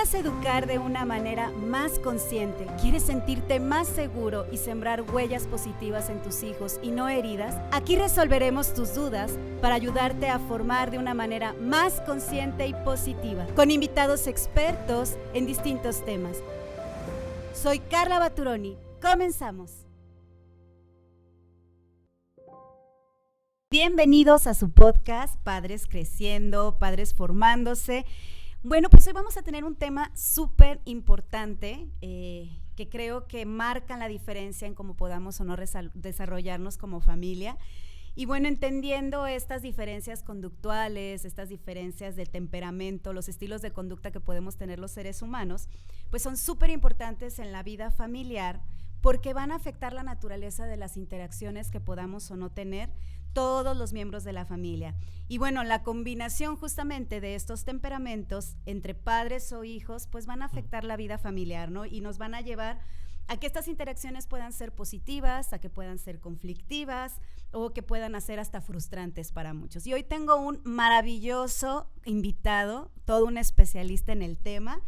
¿Deseas educar de una manera más consciente? ¿Quieres sentirte más seguro y sembrar huellas positivas en tus hijos y no heridas? Aquí resolveremos tus dudas para ayudarte a formar de una manera más consciente y positiva, con invitados expertos en distintos temas. Soy Carla Baturoni. Comenzamos. Bienvenidos a su podcast Padres Creciendo, Padres Formándose. Bueno, pues hoy vamos a tener un tema súper importante que creo que marca la diferencia en cómo podamos o no desarrollarnos como familia. Y bueno, entendiendo estas diferencias conductuales, estas diferencias de temperamento, los estilos de conducta que podemos tener los seres humanos, pues son súper importantes en la vida familiar porque van a afectar la naturaleza de las interacciones que podamos o no tener todos los miembros de la familia. Y bueno, la combinación justamente de estos temperamentos entre padres o hijos, pues van a afectar la vida familiar, ¿no? Y nos van a llevar a que estas interacciones puedan ser positivas, a que puedan ser conflictivas o que puedan ser hasta frustrantes para muchos. Y hoy tengo un maravilloso invitado, todo un especialista en el tema,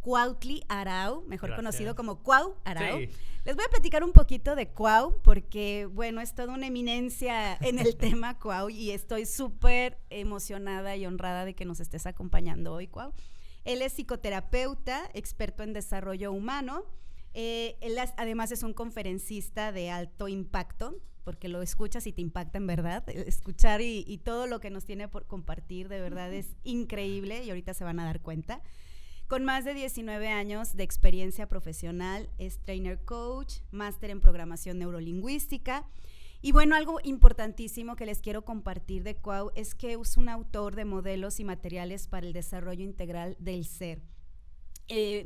Cuautli Arau, mejor conocido como Cuau Arau. Sí. Les voy a platicar un poquito de Cuau porque, bueno, es toda una eminencia en el tema Cuau y estoy súper emocionada y honrada de que nos estés acompañando hoy, Cuau. Él es psicoterapeuta, experto en desarrollo humano. Él además es un conferencista de alto impacto, porque lo escuchas y te impacta en verdad. Escuchar y todo lo que nos tiene por compartir de verdad es increíble y ahorita se van a dar cuenta. Con más de 19 años de experiencia profesional, es trainer coach, máster en programación neurolingüística. Y bueno, algo importantísimo que les quiero compartir de Cuau es que es un autor de modelos y materiales para el desarrollo integral del ser.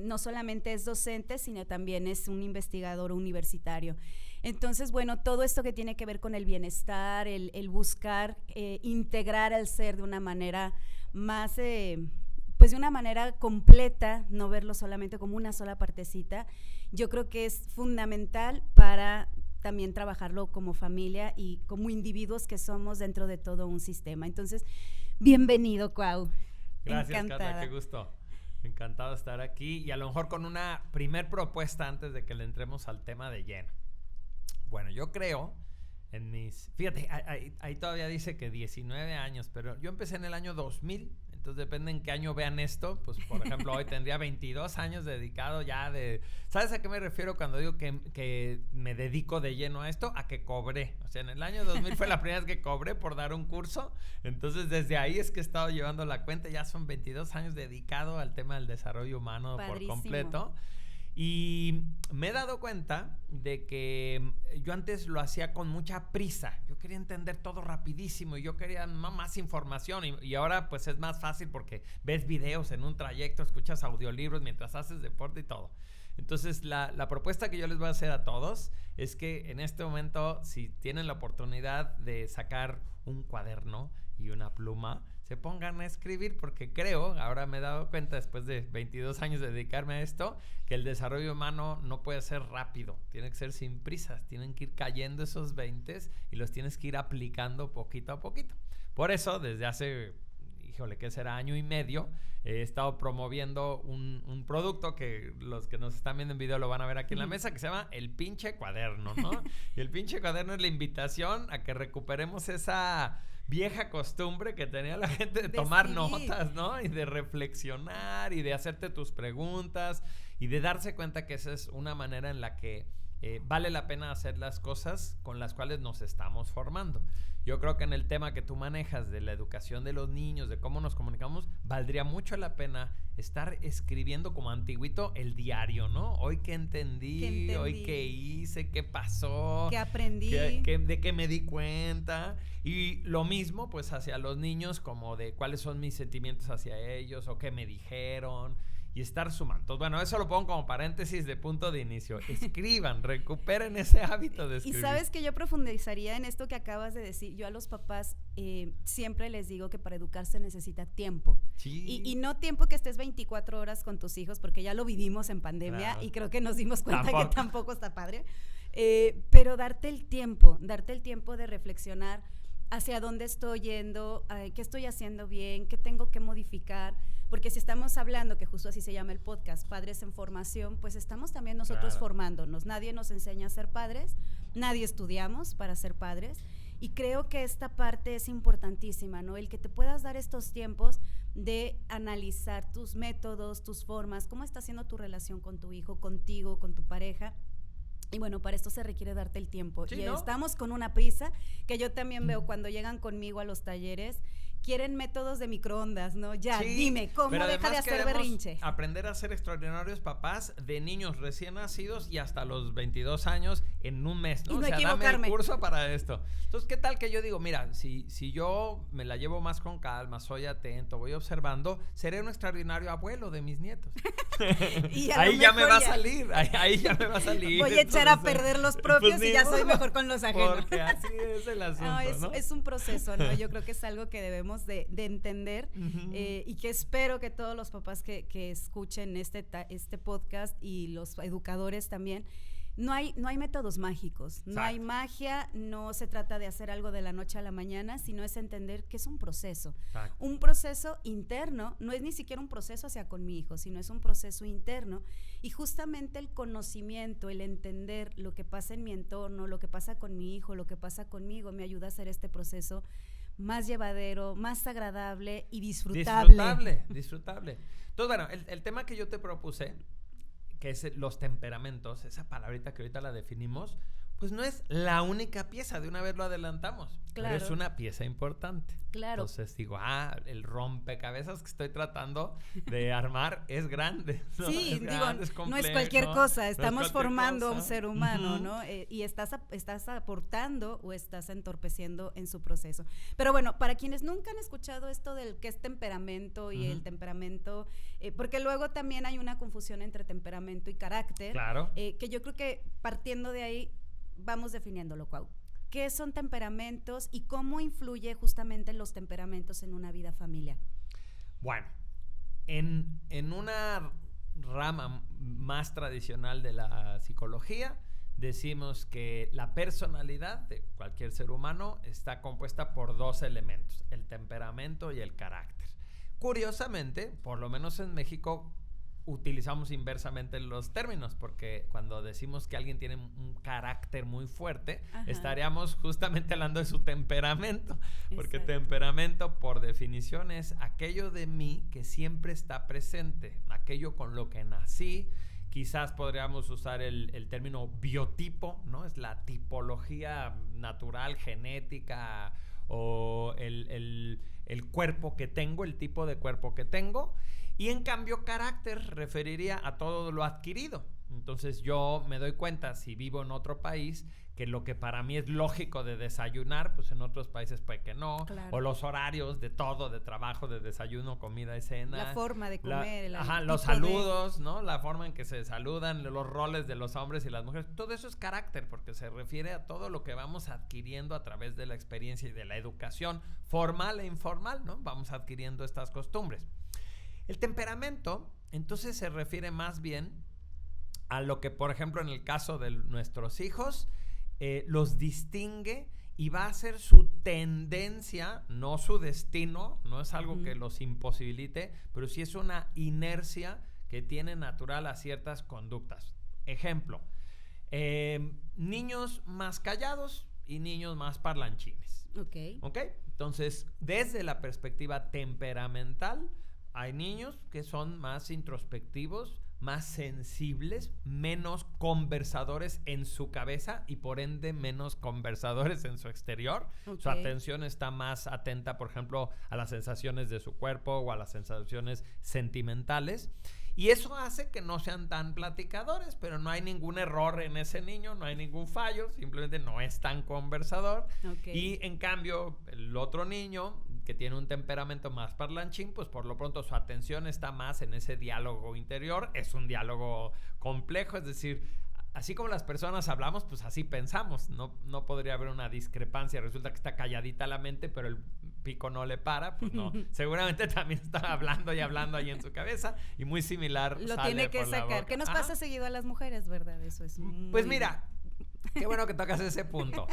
No solamente es docente, sino también es un investigador universitario. Entonces, bueno, todo esto que tiene que ver con el bienestar, el buscar integrar al ser de una manera más... pues de una manera completa, no verlo solamente como una sola partecita, yo creo que es fundamental para también trabajarlo como familia y como individuos que somos dentro de todo un sistema. Entonces, bienvenido, Cuau. Gracias, Carla, qué gusto. Encantado de estar aquí y a lo mejor con una primer propuesta antes de que le entremos al tema de lleno. Bueno, yo creo fíjate, ahí todavía dice que 19 años, pero yo empecé en el año 2000. Entonces depende en qué año vean esto, pues por ejemplo hoy tendría 22 años dedicado ya de... ¿Sabes a qué me refiero cuando digo que me dedico de lleno a esto? A que cobré, o sea en el año 2000 fue la primera vez que cobré por dar un curso, entonces desde ahí es que he estado llevando la cuenta, ya son 22 años dedicado al tema del desarrollo humano. Padrísimo. Por completo. Y me he dado cuenta de que yo antes lo hacía con mucha prisa. Yo quería entender todo rapidísimo y yo quería más información y ahora pues es más fácil porque ves videos en un trayecto, escuchas audiolibros mientras haces deporte y todo. Entonces la propuesta que yo les voy a hacer a todos es que en este momento, si tienen la oportunidad de sacar un cuaderno y una pluma, se pongan a escribir porque creo, ahora me he dado cuenta después de 22 años de dedicarme a esto, que el desarrollo humano no puede ser rápido, tiene que ser sin prisas, tienen que ir cayendo esos 20 y los tienes que ir aplicando poquito a poquito. Por eso, desde hace, ¿qué será? Año y medio, he estado promoviendo un producto que los que nos están viendo en video lo van a ver aquí en la mesa, que se llama el pinche cuaderno, ¿no? Y el pinche cuaderno es la invitación a que recuperemos esa vieja costumbre que tenía la gente de tomar notas, ¿no? Y de reflexionar y de hacerte tus preguntas y de darse cuenta que esa es una manera en la que vale la pena hacer las cosas con las cuales nos estamos formando. Yo creo que en el tema que tú manejas de la educación de los niños, de cómo nos comunicamos, valdría mucho la pena estar escribiendo como antiguito el diario, ¿no? Hoy qué entendí, hoy qué hice, qué pasó, qué aprendí, de qué me di cuenta. Y lo mismo pues hacia los niños, como de cuáles son mis sentimientos hacia ellos o qué me dijeron. Y estar sumando. Entonces, bueno, eso lo pongo como paréntesis de punto de inicio. Escriban, recuperen ese hábito de escribir. Y sabes que yo profundizaría en esto que acabas de decir. Yo a los papás siempre les digo que para educarse necesita tiempo. Sí. Y no tiempo que estés 24 horas con tus hijos, porque ya lo vivimos en pandemia, claro. Y creo que nos dimos cuenta que tampoco está padre. Pero darte el tiempo de reflexionar hacia dónde estoy yendo, qué estoy haciendo bien, qué tengo que modificar, porque si estamos hablando, que justo así se llama el podcast, Padres en Formación, pues estamos también nosotros formándonos. Nadie nos enseña a ser padres, nadie estudiamos para ser padres, y creo que esta parte es importantísima, ¿no? El que te puedas dar estos tiempos de analizar tus métodos, tus formas, cómo está siendo tu relación con tu hijo, contigo, con tu pareja. Y bueno, para esto se requiere darte el tiempo. Sí, y ¿no? Estamos con una prisa que yo también veo cuando llegan conmigo a los talleres, quieren métodos de microondas, ¿no? Ya, Sí, dime, ¿cómo pero deja de hacer berrinche? Aprender a ser extraordinarios papás de niños recién nacidos y hasta los 22 años en un mes, ¿no? Y no o sea, equivocarme. dame el curso para esto. Entonces, ¿qué tal que yo digo, mira, si yo me la llevo más con calma, soy atento, voy observando, seré un extraordinario abuelo de mis nietos? Y ahí ya me va a salir, ahí ya me va a salir. Voy a echar a perder los propios pues y ya soy mejor con los ajenos. Porque así es el asunto, ¿no? Es un proceso, ¿no? Yo creo que es algo que debemos de entender y que espero que todos los papás que escuchen este podcast y los educadores también, no hay métodos mágicos, no hay magia, no se trata de hacer algo de la noche a la mañana, sino es entender que es un proceso. Exacto. Un proceso interno, no es ni siquiera un proceso hacia con mi hijo, sino es un proceso interno, y justamente el conocimiento, el entender lo que pasa en mi entorno, lo que pasa con mi hijo, lo que pasa conmigo, me ayuda a hacer este proceso más llevadero, más agradable y disfrutable. Disfrutable. Entonces, bueno, el tema que yo te propuse, que es los temperamentos, esa palabrita que ahorita la definimos, pues no es la única pieza, de una vez lo adelantamos, claro. Pero es una pieza importante. Claro. Entonces digo, el rompecabezas que estoy tratando de armar es grande, ¿no? Sí, es grande, es no es cualquier cosa, estamos formando a un ser humano, uh-huh. ¿no? Y estás aportando o estás entorpeciendo en su proceso. Pero bueno, para quienes nunca han escuchado esto del qué es temperamento y el temperamento, porque luego también hay una confusión entre temperamento y carácter, claro. Que yo creo que partiendo de ahí vamos definiéndolo, Cuau. ¿Qué son temperamentos y cómo influye justamente los temperamentos en una vida familiar? Bueno, en una rama más tradicional de la psicología, decimos que la personalidad de cualquier ser humano está compuesta por dos elementos, el temperamento y el carácter. Curiosamente, por lo menos en México, utilizamos inversamente los términos, porque cuando decimos que alguien tiene un carácter muy fuerte, estaríamos justamente hablando de su temperamento. Porque temperamento, por definición, es aquello de mí que siempre está presente, aquello con lo que nací. Quizás podríamos usar el término biotipo, ¿no? Es la tipología natural, genética, o el cuerpo que tengo, el tipo de cuerpo que tengo. Y en cambio, carácter referiría a todo lo adquirido. Entonces yo me doy cuenta, si vivo en otro país, que lo que para mí es lógico de desayunar, pues en otros países puede que no. Claro. O los horarios de todo, de trabajo, de desayuno, comida y cena. La forma de comer. Los saludos, ¿no? La forma en que se saludan, los roles de los hombres y las mujeres. Todo eso es carácter, porque se refiere a todo lo que vamos adquiriendo a través de la experiencia y de la educación formal e informal, ¿no? Vamos adquiriendo estas costumbres. El temperamento, entonces, se refiere más bien a lo que, por ejemplo, en el caso de nuestros hijos, los distingue y va a ser su tendencia, no su destino, no es algo que los imposibilite, pero sí es una inercia que tiene natural a ciertas conductas. Ejemplo, niños más callados y niños más parlanchines. ¿Ok? Entonces, desde la perspectiva temperamental, hay niños que son más introspectivos, más sensibles, menos conversadores en su cabeza y por ende menos conversadores en su exterior. Su atención está más atenta, por ejemplo, a las sensaciones de su cuerpo o a las sensaciones sentimentales. Y eso hace que no sean tan platicadores, pero no hay ningún error en ese niño, no hay ningún fallo, simplemente no es tan conversador. Y en cambio, el otro niño que tiene un temperamento más parlanchín, pues por lo pronto su atención está más en ese diálogo interior. Es un diálogo complejo, es decir, así como las personas hablamos, pues así pensamos. No podría haber una discrepancia. Resulta que está calladita la mente, pero el pico no le para, pues no. Seguramente también está hablando y hablando ahí en su cabeza y muy similar. Lo tiene que sacar. ¿Qué nos pasa seguido a las mujeres, verdad? Eso es pues mira, qué bueno que tocas ese punto.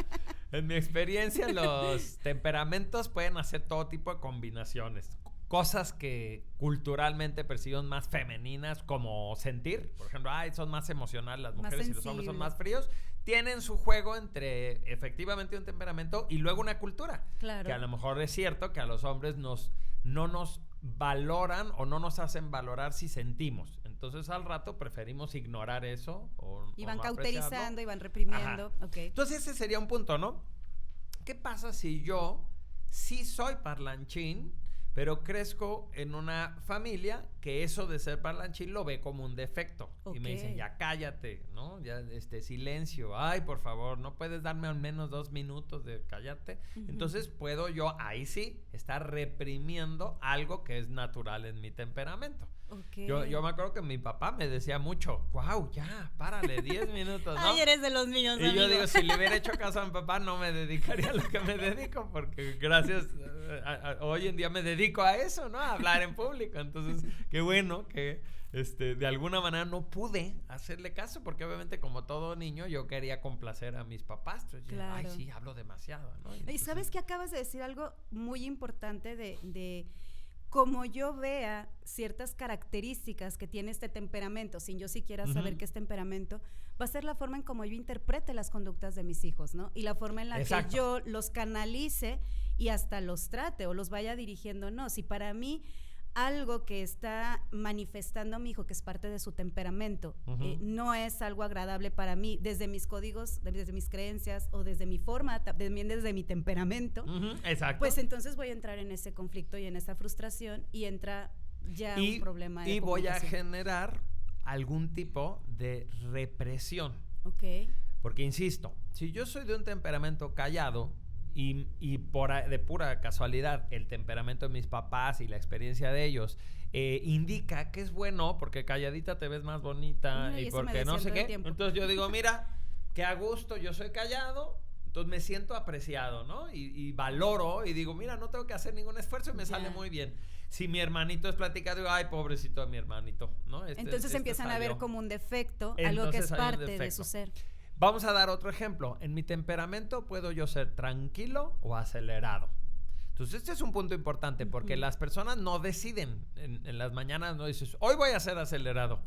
En mi experiencia, los temperamentos pueden hacer todo tipo de combinaciones. Cosas que culturalmente perciben más femeninas, como sentir. Por ejemplo, son más emocionales las mujeres y los hombres son más fríos. Tienen su juego entre efectivamente un temperamento y luego una cultura. Claro. Que a lo mejor es cierto que a los hombres no nos valoran o no nos hacen valorar si sentimos. Entonces al rato preferimos ignorar eso y van no cauterizando y van reprimiendo. Okay. Entonces ese sería un punto, ¿no? ¿Qué pasa si yo sí soy parlanchín, pero crezco en una familia que eso de ser parlanchín lo ve como un defecto? Okay. Y me dicen, ya cállate, ¿no? Ya silencio. Ay, por favor, ¿no puedes darme al menos 2 minutos de cállate? Uh-huh. Entonces puedo yo, ahí sí, estar reprimiendo algo que es natural en mi temperamento. Okay. Yo me acuerdo que mi papá me decía mucho, wow, ya, párale, 10 minutos, ¿no? Ay, eres de los míos, y amigo. Yo digo, si le hubiera hecho caso a mi papá, no me dedicaría a lo que me dedico, porque gracias, hoy en día me dedico a eso, ¿no? A hablar en público. Entonces, qué bueno que de alguna manera no pude hacerle caso, porque obviamente como todo niño yo quería complacer a mis papás. Entonces, claro. Ay, sí, hablo demasiado, ¿no? Entonces, y sabes que acabas de decir algo muy importante de como yo vea ciertas características que tiene este temperamento, sin yo siquiera saber qué es temperamento, va a ser la forma en cómo yo interprete las conductas de mis hijos, ¿no? Y la forma en la Exacto. que yo los canalice y hasta los trate o los vaya dirigiendo, no. Si para mí algo que está manifestando mi hijo, que es parte de su temperamento, no es algo agradable para mí, desde mis códigos, desde mis creencias o desde mi forma, también desde mi temperamento, Exacto. Pues entonces voy a entrar en ese conflicto y en esa frustración y entra ya un problema de y voy a generar algún tipo de represión. Ok. Porque insisto, si yo soy de un temperamento callado, y de pura casualidad el temperamento de mis papás y la experiencia de ellos indica que es bueno porque calladita te ves más bonita y porque no sé qué, entonces yo digo, mira, que a gusto, yo soy callado, entonces me siento apreciado, ¿no? Y valoro y digo, mira, no tengo que hacer ningún esfuerzo y me sale muy bien. Si mi hermanito es platicado, digo, ay, pobrecito de mi hermanito, ¿no? Entonces empiezan a ver como un defecto, algo que es parte de su ser. Vamos a dar otro ejemplo. En mi temperamento puedo yo ser tranquilo o acelerado. Entonces este es un punto importante porque las personas no deciden en las mañanas, no dices, hoy voy a ser acelerado.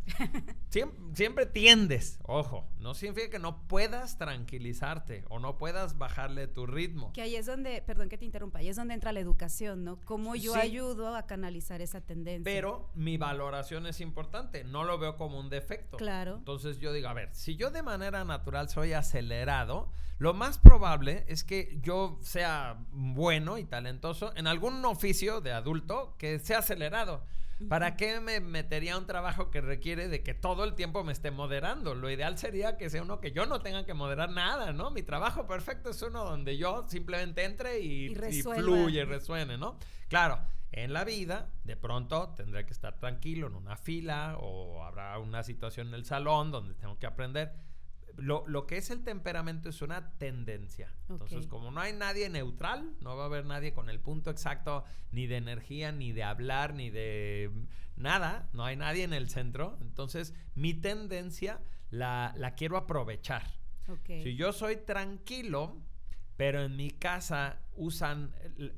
Siempre tiendes, ojo, no significa que no puedas tranquilizarte o no puedas bajarle tu ritmo. Que ahí es donde, perdón que te interrumpa, ahí es donde entra la educación, ¿no? Cómo yo ayudo a canalizar esa tendencia. Pero mi valoración es importante, no lo veo como un defecto. Claro. Entonces yo digo, a ver, si yo de manera natural soy acelerado, lo más probable es que yo sea bueno y talentoso en algún oficio de adulto que sea acelerado. ¿Para qué me metería a un trabajo que requiere de que todo el tiempo me esté moderando? Lo ideal sería que sea uno que yo no tenga que moderar nada, ¿no? Mi trabajo perfecto es uno donde yo simplemente entre y fluye, resuene, ¿no? Claro, en la vida, de pronto tendré que estar tranquilo en una fila o habrá una situación en el salón donde tengo que aprender. Lo que es el temperamento es una tendencia. Entonces, como no hay nadie neutral, no va a haber nadie con el punto exacto ni de energía, ni de hablar, ni de nada, no hay nadie en el centro. Entonces, mi tendencia la quiero aprovechar. Si yo soy tranquilo, pero en mi casa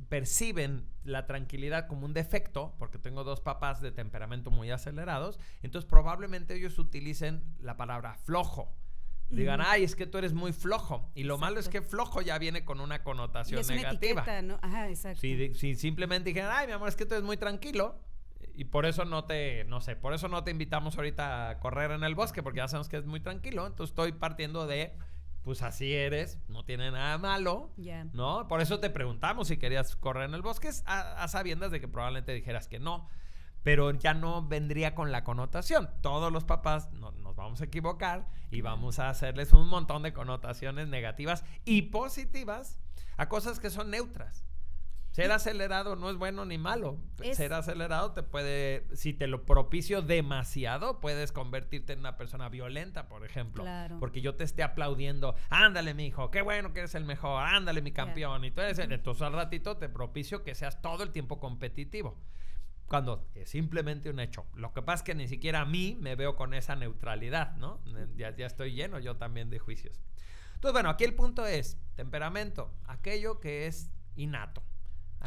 perciben la tranquilidad como un defecto, porque tengo 2 papás de temperamento muy acelerados, entonces probablemente ellos utilicen la palabra flojo. Digan, ay, es que tú eres muy flojo. Y lo malo es que flojo ya viene con una connotación negativa. Etiqueta, ¿no? Ajá, exacto. Si simplemente dijeran, ay, mi amor, es que tú eres muy tranquilo y por eso por eso no te invitamos ahorita a correr en el bosque, porque ya sabemos que es muy tranquilo. Entonces estoy partiendo de, pues así eres, no tiene nada malo, ¿no? Por eso te preguntamos si querías correr en el bosque, a sabiendas de que probablemente dijeras que no. Pero ya no vendría con la connotación. Todos los papás nos vamos a equivocar y vamos a hacerles un montón de connotaciones negativas y positivas a cosas que son neutras. Ser acelerado no es bueno ni malo. Ser acelerado te puede, si te lo propicio demasiado, puedes convertirte en una persona violenta, por ejemplo. Claro. Porque yo te esté aplaudiendo, ándale, mi hijo, qué bueno que eres el mejor, ándale, mi campeón. Y tú eres entonces al ratito te propicio que seas todo el tiempo competitivo. Cuando es simplemente un hecho. Lo que pasa es que ni siquiera a mí me veo con esa neutralidad, ¿no? Ya estoy lleno yo también de juicios. Entonces, bueno, aquí el punto es temperamento, aquello que es innato,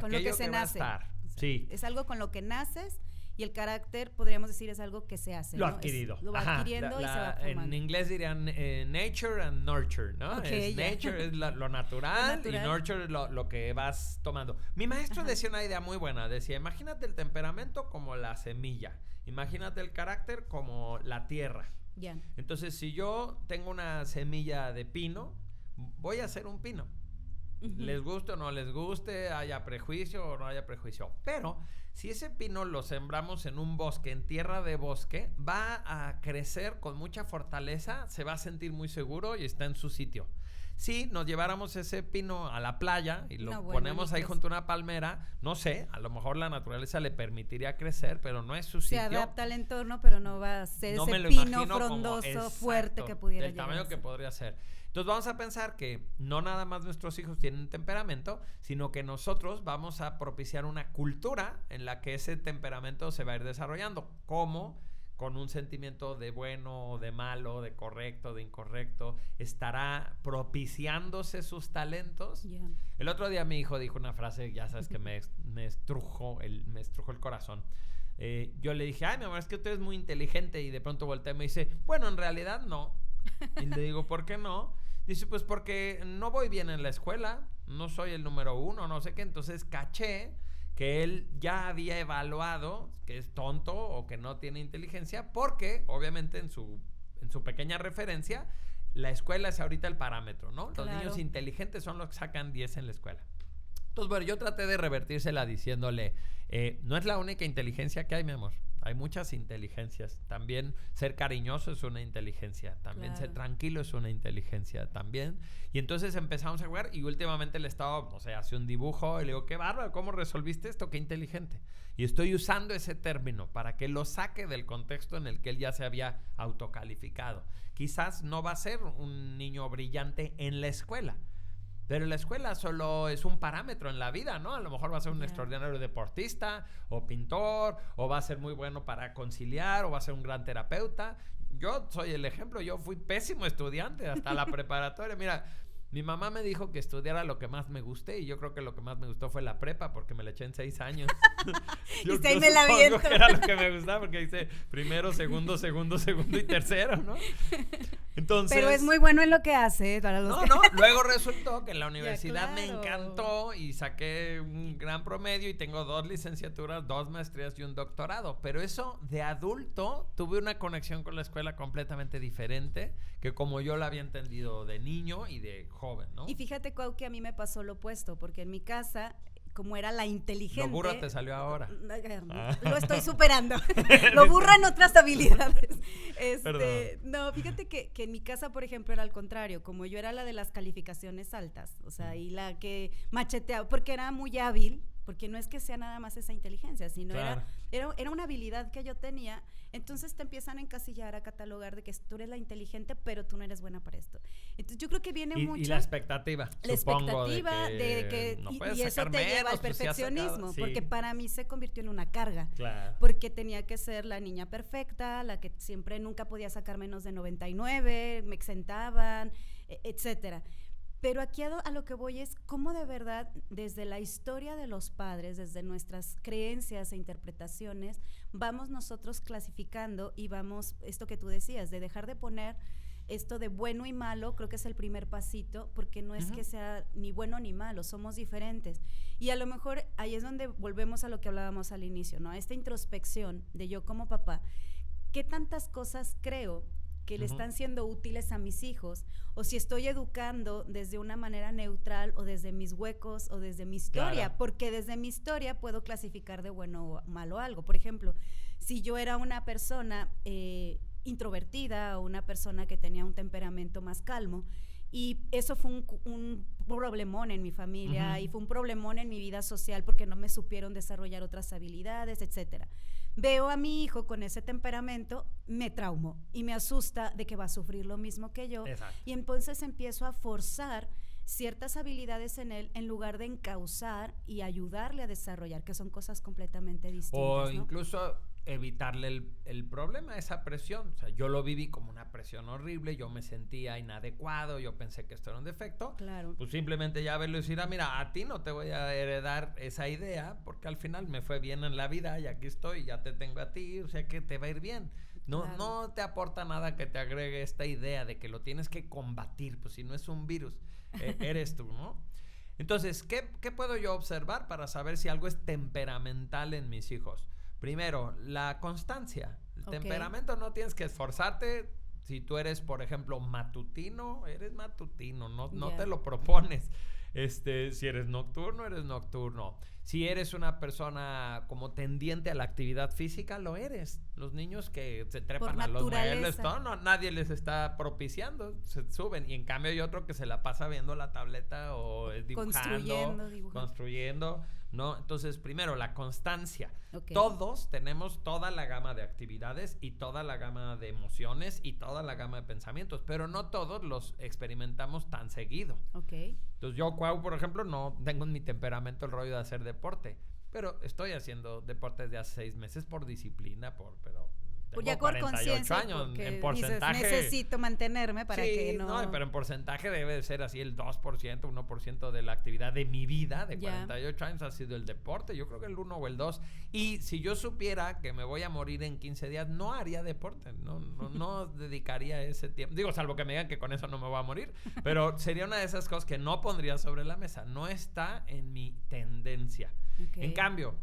con lo que se nace. Va a estar. Sí. Es algo con lo que naces. Y el carácter, podríamos decir, es algo que se hace, lo ¿no? adquirido. Lo va adquiriendo y se va formando. En inglés dirían nature and nurture, ¿no? Okay, nature es lo natural y nurture es lo que vas tomando. Mi maestro decía una idea muy buena. Decía, imagínate el temperamento como la semilla. Imagínate el carácter como la tierra. Yeah. Entonces, si yo tengo una semilla de pino, voy a ser un pino. Les guste o no les guste, haya prejuicio o no haya prejuicio. Pero si ese pino lo sembramos en un bosque, en tierra de bosque, va a crecer con mucha fortaleza, se va a sentir muy seguro y está en su sitio. Si nos lleváramos ese pino a la playa y lo ponemos ahí junto a una palmera, no sé, a lo mejor la naturaleza le permitiría crecer, pero no es su sitio. Se adapta al entorno, pero no va a ser ese pino frondoso, como, fuerte que pudiera llegar. El tamaño que podría ser. Entonces vamos a pensar que no nada más nuestros hijos tienen temperamento, sino que nosotros vamos a propiciar una cultura en la que ese temperamento se va a ir desarrollando. ¿Cómo? Con un sentimiento de bueno, de malo, de correcto, de incorrecto, estará propiciándose sus talentos. Yeah. El otro día mi hijo dijo una frase, ya sabes que me estrujó el corazón. Yo le dije, ay, mi amor, es que usted es muy inteligente, y de pronto voltea y me dice, bueno, en realidad no. Y le digo, ¿por qué no? Dice, pues porque no voy bien en la escuela, no soy el número 1, no sé qué. Entonces caché que él ya había evaluado que es tonto o que no tiene inteligencia, porque obviamente en su pequeña referencia, la escuela es ahorita el parámetro, ¿no? Claro. Los niños inteligentes son los que sacan 10 en la escuela. Entonces, bueno, yo traté de revertírsela diciéndole, no es la única inteligencia que hay, mi amor. Hay muchas inteligencias. También ser cariñoso es una inteligencia. También ser tranquilo es una inteligencia también. Y entonces empezamos a jugar y últimamente le estaba, hace un dibujo y le digo, qué bárbaro, ¿cómo resolviste esto? Qué inteligente. Y estoy usando ese término para que lo saque del contexto en el que él ya se había autocalificado. Quizás no va a ser un niño brillante en la escuela, pero la escuela solo es un parámetro en la vida, ¿no? A lo mejor va a ser un extraordinario deportista o pintor, o va a ser muy bueno para conciliar, o va a ser un gran terapeuta. Yo soy el ejemplo, yo fui pésimo estudiante hasta la preparatoria. Mira, mi mamá me dijo que estudiara lo que más me guste, y yo creo que lo que más me gustó fue la prepa, porque me la eché en 6 años. Yo me la viento. Que era lo que me gustaba, porque hice primero, segundo y tercero, ¿no? Entonces, pero es muy bueno en lo que hace. Luego resultó que en la universidad me encantó y saqué un gran promedio y tengo 2 licenciaturas, 2 maestrías y un doctorado. Pero eso de adulto tuve una conexión con la escuela completamente diferente que como yo la había entendido de niño y de joven, ¿no? Y fíjate, Cuau, que a mí me pasó lo opuesto, porque en mi casa, como era la inteligente... Lo burra te salió ahora. Lo estoy superando. Lo burra en otras habilidades. No, fíjate que en mi casa, por ejemplo, era al contrario. Como yo era la de las calificaciones altas, y la que macheteaba, porque era muy hábil, porque no es que sea nada más esa inteligencia, sino era una habilidad que yo tenía. Entonces te empiezan a encasillar, a catalogar de que tú eres la inteligente, pero tú no eres buena para esto. Entonces yo creo que viene mucho... Y la expectativa, supongo, de que no y eso te lleva al perfeccionismo, porque para mí se convirtió en una carga. Claro. Porque tenía que ser la niña perfecta, la que siempre nunca podía sacar menos de 99, me exentaban, etcétera. Pero aquí a lo que voy es cómo de verdad, desde la historia de los padres, desde nuestras creencias e interpretaciones, vamos nosotros clasificando y vamos, esto que tú decías, de dejar de poner esto de bueno y malo, creo que es el primer pasito, porque no es que sea ni bueno ni malo, somos diferentes. Y a lo mejor ahí es donde volvemos a lo que hablábamos al inicio, ¿no? A esta introspección de yo como papá, ¿qué tantas cosas creo que le están siendo útiles a mis hijos, o si estoy educando desde una manera neutral o desde mis huecos o desde mi historia, porque desde mi historia puedo clasificar de bueno o malo algo. Por ejemplo, si yo era una persona introvertida o una persona que tenía un temperamento más calmo, y eso fue un problemón en mi familia y fue un problemón en mi vida social porque no me supieron desarrollar otras habilidades, etcétera. Veo a mi hijo con ese temperamento, me traumo y me asusta de que va a sufrir lo mismo que yo. Exacto. Y entonces empiezo a forzar ciertas habilidades en él en lugar de encauzar y ayudarle a desarrollar, que son cosas completamente distintas, o ¿no? incluso evitarle el problema, esa presión. O sea, yo lo viví como una presión horrible, yo me sentía inadecuado, yo pensé que esto era un defecto. Claro. Pues simplemente ya verlo y decir, mira, a ti no te voy a heredar esa idea, porque al final me fue bien en la vida y aquí estoy, ya te tengo a ti, o sea que te va a ir bien. No te aporta nada que te agregue esta idea de que lo tienes que combatir, pues si no es un virus, eres tú, ¿no? Entonces, ¿qué puedo yo observar para saber si algo es temperamental en mis hijos? Primero, la constancia. El temperamento no tienes que esforzarte. Si tú eres, por ejemplo, matutino, eres matutino, no te lo propones. Si eres nocturno, eres nocturno. Si eres una persona como tendiente a la actividad física, lo eres. Los niños que se trepan a los muebles, nadie les está propiciando, se suben. Y en cambio hay otro que se la pasa viendo la tableta o dibujando, construyendo. ¿No? Entonces, primero, la constancia. Todos tenemos toda la gama de actividades y toda la gama de emociones y toda la gama de pensamientos, pero no todos los experimentamos tan seguido. Entonces, yo, Cuau, por ejemplo, no tengo en mi temperamento el rollo de hacer deporte, pero estoy haciendo deporte desde hace 6 meses por disciplina, pero... Tengo ya por 48 años, en porcentaje. Dices, necesito mantenerme para que no... No, pero en porcentaje debe de ser así el 2%, 1% de la actividad de mi vida, de 48 años ha sido el deporte, yo creo que el 1 o el 2. Y si yo supiera que me voy a morir en 15 días, no haría deporte, no dedicaría ese tiempo. Digo, salvo que me digan que con eso no me voy a morir, pero sería una de esas cosas que no pondría sobre la mesa. No está en mi tendencia. En cambio,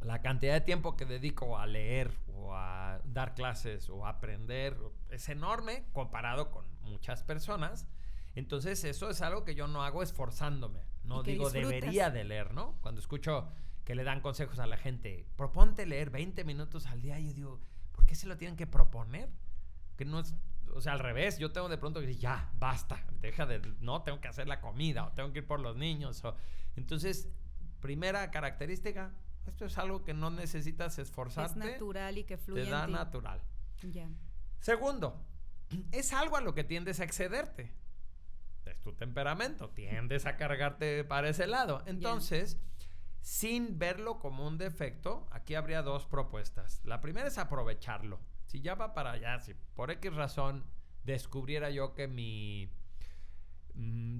la cantidad de tiempo que dedico a leer o a dar clases o a aprender es enorme comparado con muchas personas. Entonces eso es algo que yo no hago esforzándome. No digo debería de leer, ¿no? Cuando escucho que le dan consejos a la gente, proponte leer 20 minutos al día, yo digo, ¿por qué se lo tienen que proponer? Que no es... O sea, al revés, yo tengo de pronto que decir, ya, basta, tengo que hacer la comida o tengo que ir por los niños. Entonces, primera característica, esto es algo que no necesitas esforzarte. Es natural y que fluye te da en ti. Natural. Segundo, es algo a lo que tiendes a excederte. Es tu temperamento, tiendes a cargarte para ese lado. Entonces, sin verlo como un defecto, aquí habría 2 propuestas. La primera es aprovecharlo. Si ya va para allá, si por X razón descubriera yo que mi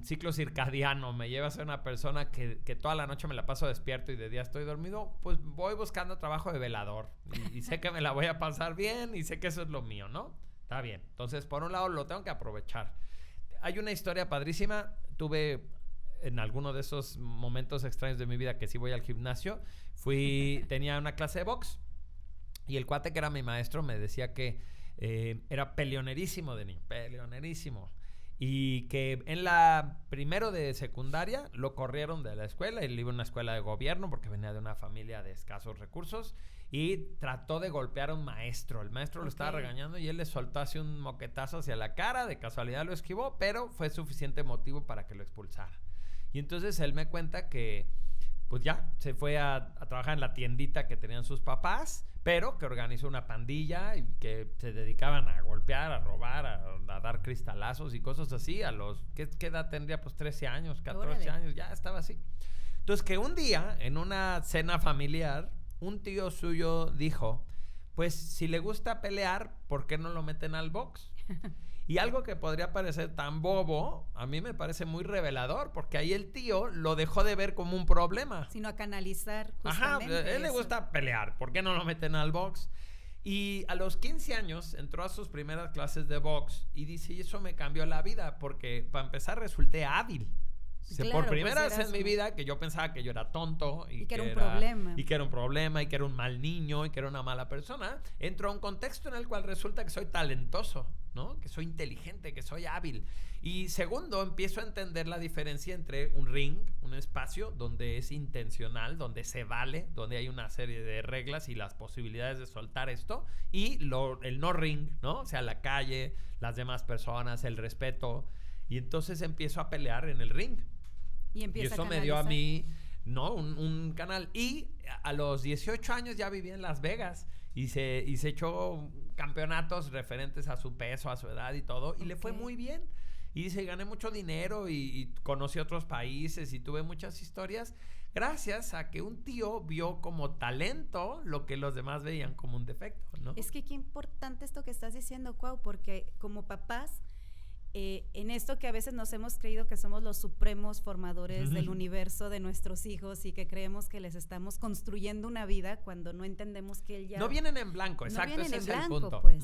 ciclo circadiano me lleva a ser una persona que toda la noche me la paso despierto y de día estoy dormido, pues voy buscando trabajo de velador y sé que me la voy a pasar bien y sé que eso es lo mío, ¿no? Está bien. Entonces, por un lado, lo tengo que aprovechar. Hay una historia padrísima. Tuve en alguno de esos momentos extraños de mi vida que sí voy al gimnasio, tenía una clase de box y el cuate que era mi maestro me decía que era peleonerísimo de niño, peleonerísimo. Y que en la primero de secundaria lo corrieron de la escuela. Él iba a una escuela de gobierno porque venía de una familia de escasos recursos y trató de golpear a un maestro. El maestro lo estaba regañando y él le soltó así un moquetazo hacia la cara. De casualidad lo esquivó, pero fue suficiente motivo para que lo expulsara. Y entonces él me cuenta que pues ya se fue a trabajar en la tiendita que tenían sus papás, pero que organizó una pandilla y que se dedicaban a golpear, a robar, a dar cristalazos y cosas así. A los, ¿qué edad tendría? Pues 13 años, 14 años, ya estaba así. Entonces que un día, en una cena familiar, un tío suyo dijo, pues si le gusta pelear, ¿por qué no lo meten al box? Y algo que podría parecer tan bobo, a mí me parece muy revelador, porque ahí el tío lo dejó de ver como un problema. Sino a canalizar justamente. Ajá, a él le gusta pelear, ¿por qué no lo meten al box? Y a los 15 años entró a sus primeras clases de box y dice, y eso me cambió la vida, porque para empezar resulté hábil. Claro, por primera vez en mi vida que yo pensaba que yo era tonto y que era un problema y que era un problema y que era un mal niño y que era una mala persona, entro a un contexto en el cual resulta que soy talentoso, ¿no? Que soy inteligente, que soy hábil. Y segundo, empiezo a entender la diferencia entre un ring, un espacio donde es intencional, donde se vale, donde hay una serie de reglas y las posibilidades de soltar esto, y el no ring, ¿no? O sea, la calle, las demás personas, el respeto. Y entonces empiezo a pelear en el ring. Y eso me dio a mí, ¿no? Un canal. Y a los 18 años ya vivía en Las Vegas y se echó campeonatos referentes a su peso, a su edad y todo. Y le fue muy bien. Y dice, gané mucho dinero y conocí otros países y tuve muchas historias gracias a que un tío vio como talento lo que los demás veían como un defecto, ¿no? Es que qué importante esto que estás diciendo, Cuau, porque como papás, en esto que a veces nos hemos creído que somos los supremos formadores del universo de nuestros hijos y que creemos que les estamos construyendo una vida cuando no entendemos que él ya... No vienen en blanco, exacto, no vienen ese en es blanco, el punto. Pues.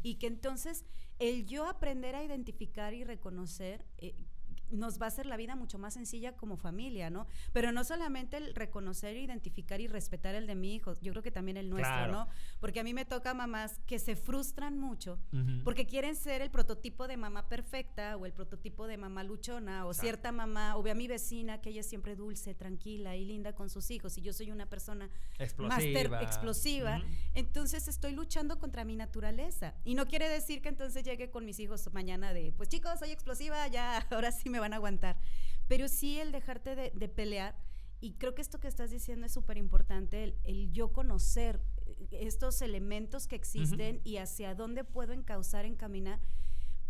Y que entonces el yo aprender a identificar y reconocer... nos va a hacer la vida mucho más sencilla como familia, ¿no? Pero no solamente el reconocer, identificar y respetar el de mi hijo, yo creo que también el nuestro, claro, ¿no? Porque a mí me toca mamás que se frustran mucho porque quieren ser el prototipo de mamá perfecta o el prototipo de mamá luchona o cierta mamá, o ve a mi vecina que ella es siempre dulce, tranquila y linda con sus hijos y yo soy una persona explosiva. Entonces estoy luchando contra mi naturaleza y no quiere decir que entonces llegue con mis hijos mañana de, pues chicos, soy explosiva, ya, ahora sí me van a aguantar, pero sí el dejarte de pelear, y creo que esto que estás diciendo es súper importante, el yo conocer estos elementos que existen y hacia dónde puedo encauzar, encaminar,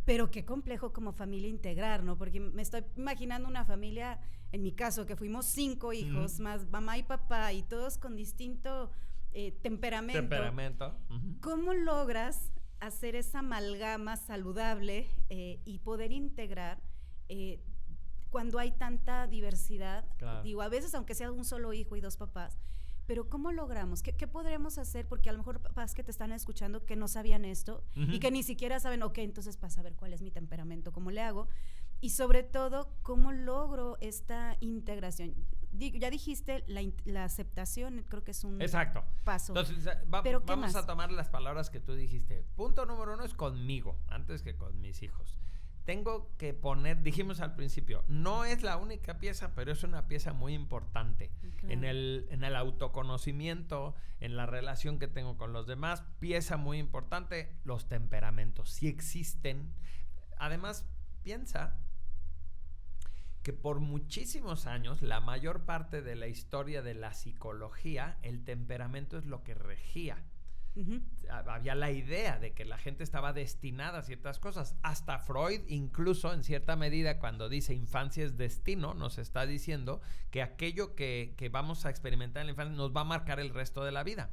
pero qué complejo como familia integrar, ¿no? Porque me estoy imaginando una familia, en mi caso, que fuimos 5 hijos, más mamá y papá, y todos con distinto temperamento. ¿Cómo logras hacer esa amalgama saludable y poder integrar cuando hay tanta diversidad? Claro. Digo, a veces aunque sea un solo hijo y 2 papás, pero ¿cómo logramos? ¿Qué podremos hacer? Porque a lo mejor papás que te están escuchando que no sabían esto y que ni siquiera saben, ok, entonces para saber cuál es mi temperamento, ¿cómo le hago? Y sobre todo, ¿cómo logro esta integración? Ya dijiste la aceptación, creo que es un paso. Entonces, vamos a tomar las palabras que tú dijiste. Punto número 1 es conmigo, antes que con mis hijos. Tengo que poner, dijimos al principio, no es la única pieza, pero es una pieza muy importante. Claro. En el autoconocimiento, en la relación que tengo con los demás, pieza muy importante, los temperamentos, sí existen. Además, piensa que por muchísimos años, la mayor parte de la historia de la psicología, el temperamento es lo que regía. Había la idea de que la gente estaba destinada a ciertas cosas. Hasta Freud, incluso en cierta medida, cuando dice infancia es destino, nos está diciendo que aquello que vamos a experimentar en la infancia nos va a marcar el resto de la vida.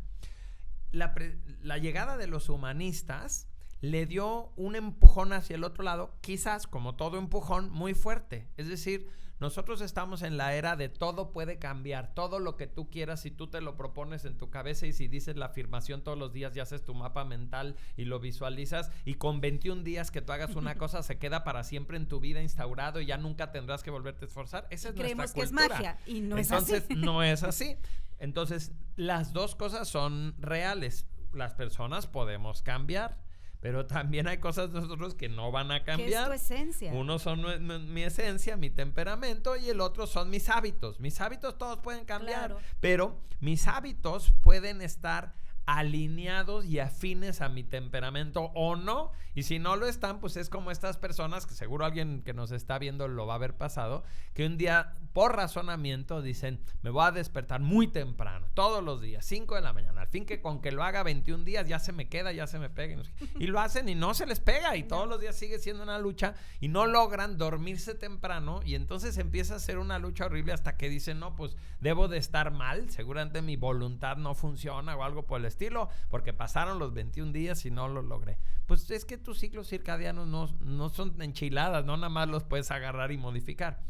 La llegada de los humanistas le dio un empujón hacia el otro lado, quizás, como todo empujón, muy fuerte. Es decir, nosotros estamos en la era de todo puede cambiar, todo lo que tú quieras, si tú te lo propones en tu cabeza y si dices la afirmación todos los días y haces tu mapa mental y lo visualizas, y con 21 días que tú hagas una cosa se queda para siempre en tu vida instaurado y ya nunca tendrás que volverte a esforzar. Esa es nuestra cultura. Creemos que es magia y no es así. Entonces, no es así. Entonces, las dos cosas son reales. Las personas podemos cambiar, pero también hay cosas de nosotros que no van a cambiar. ¿Qué es tu esencia? Uno son mi esencia, mi temperamento, y el otro son mis hábitos. Mis hábitos todos pueden cambiar, claro, pero mis hábitos pueden estar alineados y afines a mi temperamento o no, y si no lo están, pues es como estas personas, que seguro alguien que nos está viendo lo va a haber pasado, que un día por razonamiento dicen, me voy a despertar muy temprano, todos los días, 5 de la mañana, al fin que con que lo haga 21 días ya se me queda, ya se me pega, y lo hacen y no se les pega, y todos los días sigue siendo una lucha, y no logran dormirse temprano, y entonces empieza a ser una lucha horrible hasta que dicen, no, pues debo de estar mal, seguramente mi voluntad no funciona o algo por el estilo, porque pasaron los 21 días y no lo logré. Pues es que tus ciclos circadianos no son enchiladas, no nada más los puedes agarrar y modificar.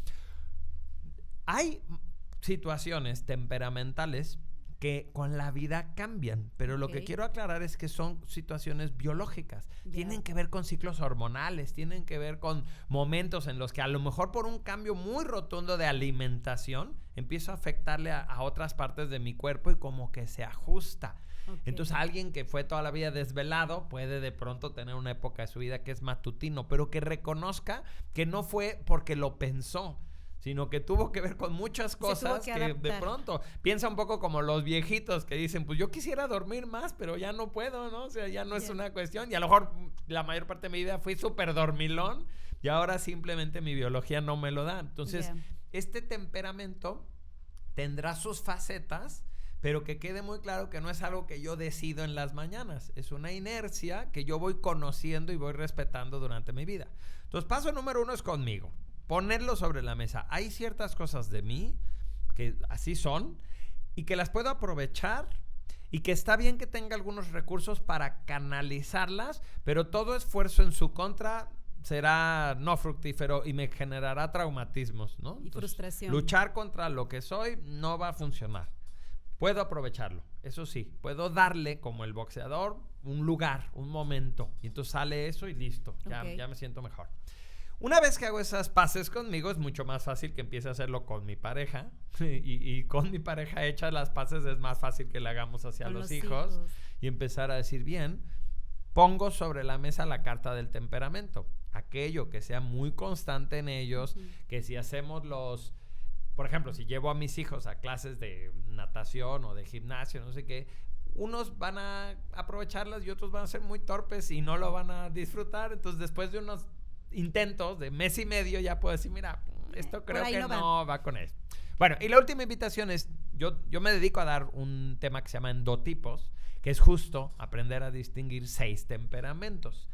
Hay situaciones temperamentales que con la vida cambian, pero lo que quiero aclarar es que son situaciones biológicas, tienen que ver con ciclos hormonales, tienen que ver con momentos en los que a lo mejor por un cambio muy rotundo de alimentación empiezo a afectarle a otras partes de mi cuerpo y como que se ajusta. Entonces alguien que fue toda la vida desvelado puede de pronto tener una época de su vida que es matutino, pero que reconozca que no fue porque lo pensó, sino que tuvo que ver con muchas cosas que de pronto piensa un poco como los viejitos que dicen, pues yo quisiera dormir más, pero ya no puedo, ¿no? O sea, ya no es una cuestión, y a lo mejor la mayor parte de mi vida fui súper dormilón y ahora simplemente mi biología no me lo da. Entonces, este temperamento tendrá sus facetas, pero que quede muy claro que no es algo que yo decido en las mañanas, es una inercia que yo voy conociendo y voy respetando durante mi vida. Entonces, paso número 1 es conmigo, ponerlo sobre la mesa. Hay ciertas cosas de mí que así son y que las puedo aprovechar y que está bien que tenga algunos recursos para canalizarlas, pero todo esfuerzo en su contra será no fructífero y me generará traumatismos, ¿no? Y frustración. Luchar contra lo que soy no va a funcionar. Puedo aprovecharlo, eso sí, puedo darle, como el boxeador, un lugar, un momento, y entonces sale eso y listo, ya me siento mejor. Una vez que hago esas paces conmigo, es mucho más fácil que empiece a hacerlo con mi pareja, y con mi pareja hechas las paces es más fácil que le hagamos hacia los hijos, y empezar a decir, bien, pongo sobre la mesa la carta del temperamento, aquello que sea muy constante en ellos, que si hacemos por ejemplo, si llevo a mis hijos a clases de natación o de gimnasio, no sé qué, unos van a aprovecharlas y otros van a ser muy torpes y no lo van a disfrutar. Entonces, después de unos intentos de mes y medio, ya puedo decir, mira, esto creo que no va con esto. Bueno, y la última invitación es, yo me dedico a dar un tema que se llama endotipos, que es justo aprender a distinguir 6 temperamentos.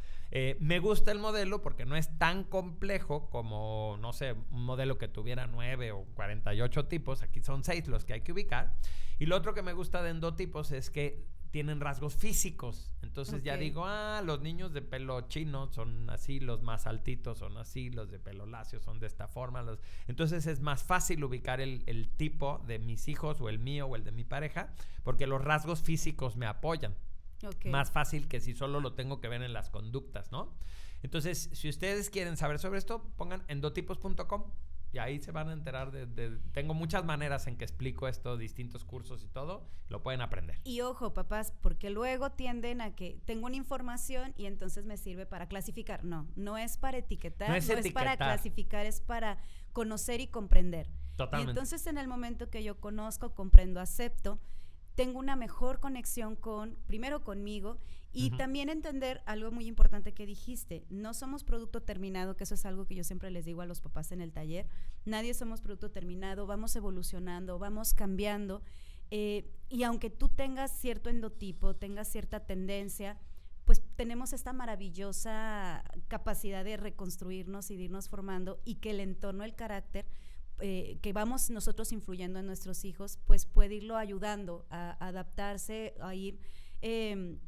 Me gusta el modelo porque no es tan complejo como, no sé, un modelo que tuviera 9 o 48 tipos. Aquí son 6 los que hay que ubicar. Y lo otro que me gusta de endotipos es que tienen rasgos físicos. Entonces ya digo, los niños de pelo chino son así, los más altitos son así, los de pelo lacio son de esta forma. Entonces es más fácil ubicar el tipo de mis hijos o el mío o el de mi pareja porque los rasgos físicos me apoyan. Más fácil que si solo lo tengo que ver en las conductas, ¿no? Entonces, si ustedes quieren saber sobre esto, pongan endotipos.com y ahí se van a enterar tengo muchas maneras en que explico esto, distintos cursos y todo, lo pueden aprender. Y ojo, papás, porque luego tienden a que tengo una información y entonces me sirve para clasificar. No es para etiquetar, no es para clasificar, es para conocer y comprender. Totalmente. Y entonces en el momento que yo conozco, comprendo, acepto, tengo una mejor conexión primero conmigo y también entender algo muy importante que dijiste, no somos producto terminado, que eso es algo que yo siempre les digo a los papás en el taller, nadie somos producto terminado, vamos evolucionando, vamos cambiando, y aunque tú tengas cierto endotipo, tengas cierta tendencia, pues tenemos esta maravillosa capacidad de reconstruirnos y de irnos formando y que el entorno, el carácter, que vamos nosotros influyendo en nuestros hijos, pues puede irlo ayudando a adaptarse, a ir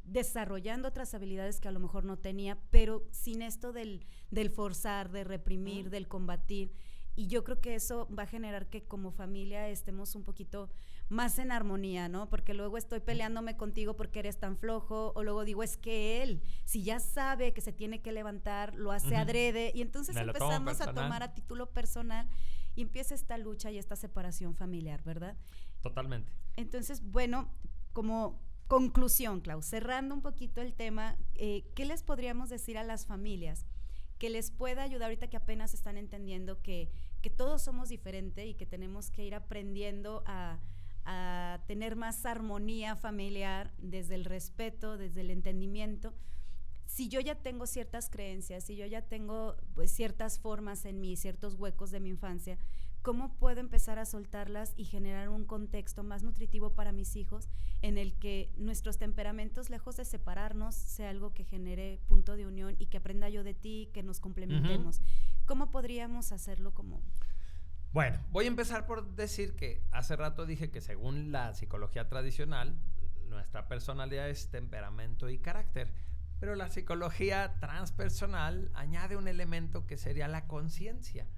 desarrollando otras habilidades que a lo mejor no tenía, pero sin esto del forzar, de reprimir, del combatir. Y yo creo que eso va a generar que como familia estemos un poquito más en armonía, ¿no? Porque luego estoy peleándome contigo porque eres tan flojo, o luego digo, es que él, si ya sabe que se tiene que levantar, lo hace adrede, y entonces empezamos a tomar a título personal y empieza esta lucha y esta separación familiar, ¿verdad? Totalmente. Entonces, bueno, como conclusión, Clau, cerrando un poquito el tema, ¿qué les podríamos decir a las familias que les pueda ayudar ahorita que apenas están entendiendo que todos somos diferentes y que tenemos que ir aprendiendo a tener más armonía familiar desde el respeto, desde el entendimiento? Si yo ya tengo ciertas creencias, si yo ya tengo pues ciertas formas en mí, ciertos huecos de mi infancia, ¿cómo puedo empezar a soltarlas y generar un contexto más nutritivo para mis hijos en el que nuestros temperamentos, lejos de separarnos, sea algo que genere punto de unión y que aprenda yo de ti, que nos complementemos? ¿Cómo podríamos hacerlo como...? Bueno, voy a empezar por decir que hace rato dije que según la psicología tradicional, nuestra personalidad es temperamento y carácter. Pero la psicología transpersonal añade un elemento que sería la conciencia.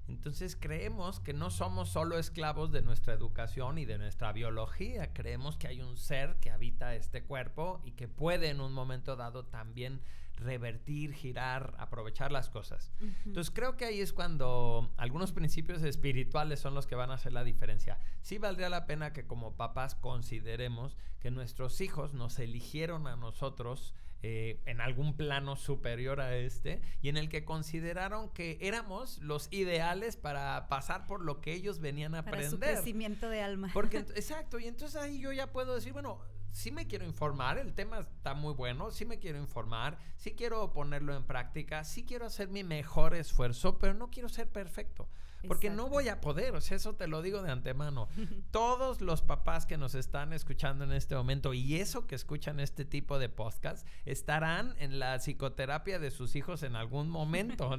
Entonces creemos que no somos solo esclavos de nuestra educación y de nuestra biología. Creemos que hay un ser que habita este cuerpo y que puede en un momento dado también revertir, girar, aprovechar las cosas. Entonces creo que ahí es cuando algunos principios espirituales son los que van a hacer la diferencia. Sí valdría la pena que como papás consideremos que nuestros hijos nos eligieron a nosotros en algún plano superior a este, y en el que consideraron que éramos los ideales para pasar por lo que ellos venían a aprender. Para su crecimiento de alma. Porque, exacto, y entonces ahí yo ya puedo decir, bueno, sí me quiero informar, el tema está muy bueno, sí me quiero informar, sí quiero ponerlo en práctica, sí quiero hacer mi mejor esfuerzo, pero no quiero ser perfecto. porque no voy a poder, o sea, eso te lo digo de antemano. Todos los papás que nos están escuchando en este momento y eso que escuchan este tipo de podcast estarán en la psicoterapia de sus hijos en algún momento.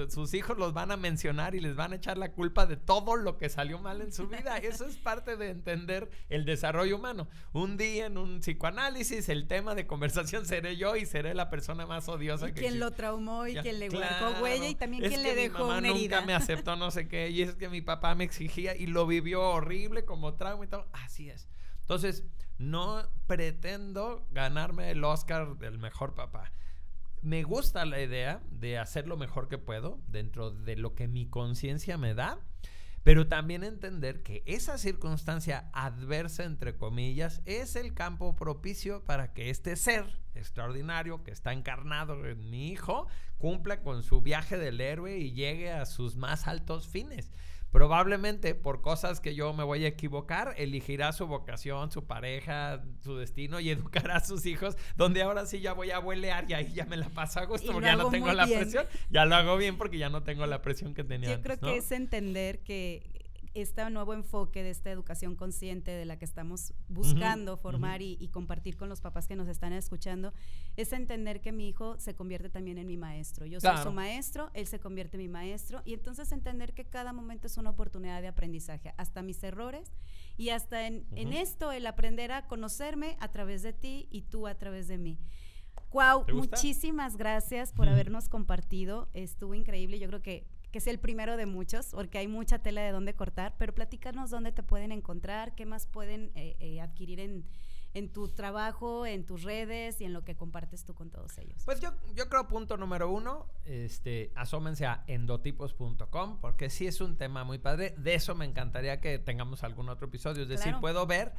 Sus hijos los van a mencionar y les van a echar la culpa de todo lo que salió mal en su vida. Eso es parte de entender el desarrollo humano. Un día en un psicoanálisis el tema de conversación seré yo y seré la persona más odiosa que quien lo traumó y quien le marcó huella y también quien le dejó una herida. Mi mamá nunca me aceptó no sé qué y es que mi papá me exigía y lo vivió horrible como trauma y todo. Así es. Entonces, no pretendo ganarme el Oscar del mejor papá. Me gusta la idea de hacer lo mejor que puedo dentro de lo que mi conciencia me da, pero también entender que esa circunstancia adversa, entre comillas, es el campo propicio para que este ser extraordinario que está encarnado en mi hijo cumpla con su viaje del héroe y llegue a sus más altos fines. Probablemente por cosas que yo me voy a equivocar, elegirá su vocación, su pareja, su destino y educará a sus hijos, donde ahora sí ya voy a abuelear y ahí ya me la paso a gusto porque ya no tengo la presión. Ya lo hago bien porque ya no tengo la presión que tenía antes. Yo creo que es entender que este nuevo enfoque de esta educación consciente de la que estamos buscando formar y compartir con los papás que nos están escuchando, es entender que mi hijo se convierte también en mi maestro. Yo soy su maestro, él se convierte en mi maestro y entonces entender que cada momento es una oportunidad de aprendizaje, hasta mis errores y hasta en esto el aprender a conocerme a través de ti y tú a través de mí. Cuau, muchísimas gracias por habernos compartido, estuvo increíble, yo creo que es el primero de muchos, porque hay mucha tela de dónde cortar, pero platícanos dónde te pueden encontrar, qué más pueden adquirir en tu trabajo, en tus redes y en lo que compartes tú con todos ellos. Pues yo creo punto número 1, asómense a endotipos.com, porque sí es un tema muy padre, de eso me encantaría que tengamos algún otro episodio, es decir, puedo ver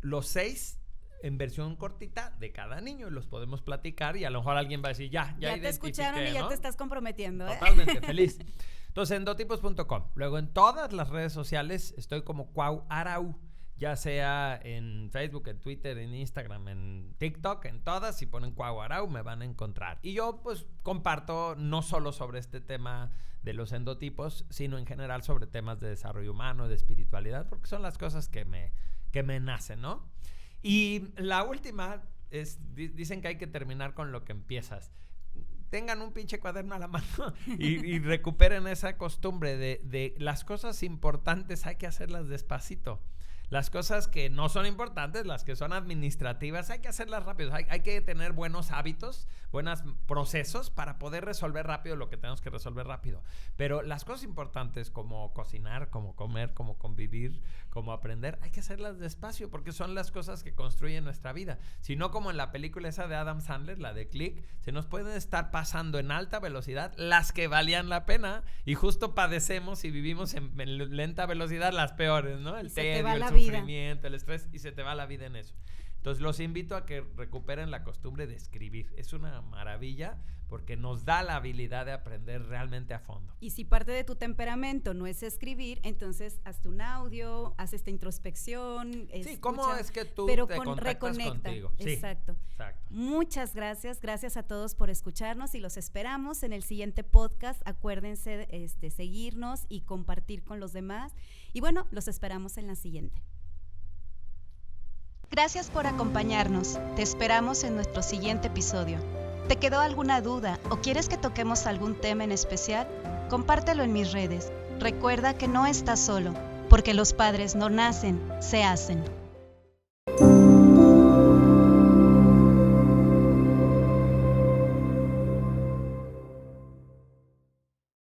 los 6 en versión cortita de cada niño y los podemos platicar y a lo mejor alguien va a decir, ya te escucharon y ya te estás comprometiendo. Totalmente, feliz. Entonces, endotipos.com. Luego, en todas las redes sociales estoy como Cuau Arau, ya sea en Facebook, en Twitter, en Instagram, en TikTok, en todas, si ponen Cuau Arau me van a encontrar. Y yo, pues, comparto no solo sobre este tema de los endotipos, sino en general sobre temas de desarrollo humano, de espiritualidad, porque son las cosas que me nacen, ¿no? Y la última es, dicen que hay que terminar con lo que empiezas. Tengan un pinche cuaderno a la mano y recuperen esa costumbre de las cosas importantes hay que hacerlas despacito. Las cosas que no son importantes, las que son administrativas, hay que hacerlas rápido. Hay que tener buenos hábitos, buenos procesos para poder resolver rápido lo que tenemos que resolver rápido. Pero las cosas importantes como cocinar, como comer, como convivir, como aprender, hay que hacerlas despacio porque son las cosas que construyen nuestra vida. Si no, como en la película esa de Adam Sandler, la de Click, se nos pueden estar pasando en alta velocidad las que valían la pena y justo padecemos y vivimos en lenta velocidad las peores, ¿no? El tedio, el sufrimiento, el estrés y se te va la vida en eso. Entonces los invito a que recuperen la costumbre de escribir. Es una maravilla porque nos da la habilidad de aprender realmente a fondo. Y si parte de tu temperamento no es escribir, entonces hazte un audio, haz esta introspección. Sí, ¿cómo es que tú te contactas contigo? Sí, exacto. Muchas gracias. Gracias a todos por escucharnos y los esperamos en el siguiente podcast. Acuérdense seguirnos y compartir con los demás. Y bueno, los esperamos en la siguiente. Gracias por acompañarnos. Te esperamos en nuestro siguiente episodio. ¿Te quedó alguna duda o quieres que toquemos algún tema en especial? Compártelo en mis redes. Recuerda que no estás solo, porque los padres no nacen, se hacen.